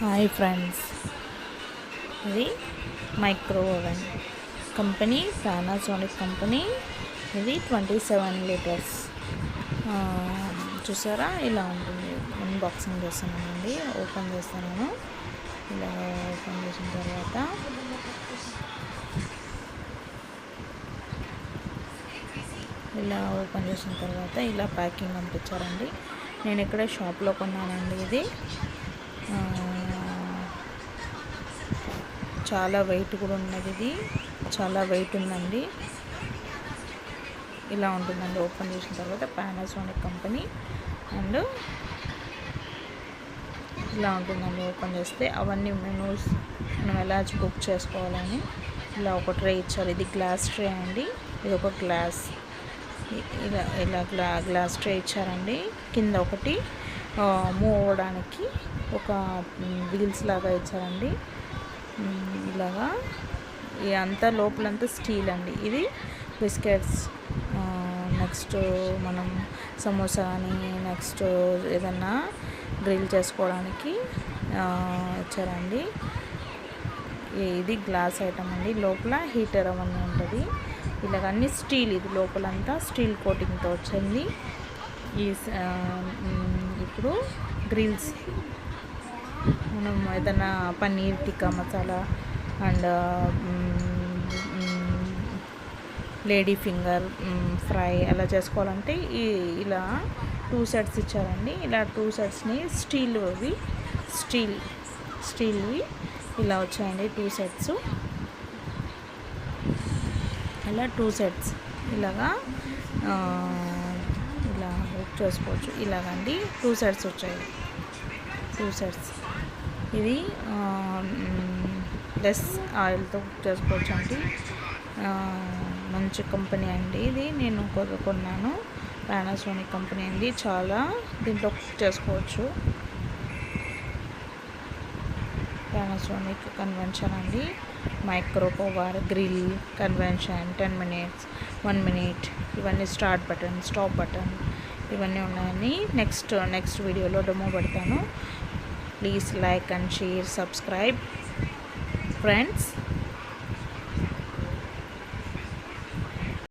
Hi friends, ఇది micro oven company, Panasonic company. ఇది 27 litres. చూసారా, ఇలా ఉంటుంది. అన్బాక్సింగ్ చేస్తున్నానండి, ఓపెన్ చేస్తాను. ఇలా ఓపెన్ చేసిన తర్వాత ఇలా ప్యాకింగ్ పంపించారండి. నేను ఇక్కడ షాప్లో కొన్నానండి. ఇది చాలా వెయిట్ కూడా ఉన్నది. ఇది చాలా వెయిట్ ఉందండి. ఇలా ఉంటుందండి ఓపెన్ చేసిన తర్వాత. పానాసోనిక్ కంపెనీ అండ్ ఇలా ఉంటుందండి ఓపెన్ చేస్తే. అవన్నీ మెనూస్ మనం ఎలా బుక్ చేసుకోవాలని ఇలా ఒక ట్రే ఇచ్చారు. ఇది గ్లాస్ ట్రే అండి. ఇది ఒక గ్లాస్, ఇలా గ్లాస్ ట్రే ఇచ్చారండి. కింద ఒకటి మూవ్ అవ్వడానికి ఒక వీల్స్ లాగా ఇచ్చారండి. ఇలాగా అంతా లోపలంతా స్టీల్ అండి. ఇది బిస్కెట్స్, నెక్స్ట్ మనం సమోసా అని, నెక్స్ట్ ఏదన్నా గ్రిల్ చేసుకోవడానికి ఇచ్చారండి. ఇది గ్లాస్ ఐటమ్ అండి. లోపల హీటర్ అవన్నీ ఉంటుంది. ఇలాగన్నీ స్టీల్, ఇది లోపలంతా స్టీల్ కోటింగ్తో వచ్చింది. ఇప్పుడు గ్రిల్స్, మనం ఏదైనా paneer tikka masala and lady finger fry అలా చేసుకోవాలంటే ఇలా 2 సెట్స్ ఇచ్చారండి. ఇలా 2 సెట్స్ని స్టీల్వి ఇలా వచ్చాయండి. 2 సెట్స్, అలా 2 సెట్స్ ఇలా బుక్ చేసుకోవచ్చు. ఇలాగండి 2 సెట్స్ వచ్చాయి. 2 సెట్స్. ఇది లెస్ ఆయిల్తో బుక్ చేసుకోవచ్చు అండి. మంచి కంపెనీ అండి. ఇది నేను కొన్నాను. పానాసోనిక్ కంపెనీ అండి. చాలా దీంట్లో కుక్ చేసుకోవచ్చు. పానాసోనిక్ కన్వెన్షన్ అండి. Micro power grill convention 10 minutes, 1 minute, ఇవన్నీ స్టార్ట్ బటన్, స్టాప్ బటన్ ఇవన్నీ ఉన్నాయని నెక్స్ట్ వీడియోలో డెమో పెడతాను. Please like and share, subscribe friends.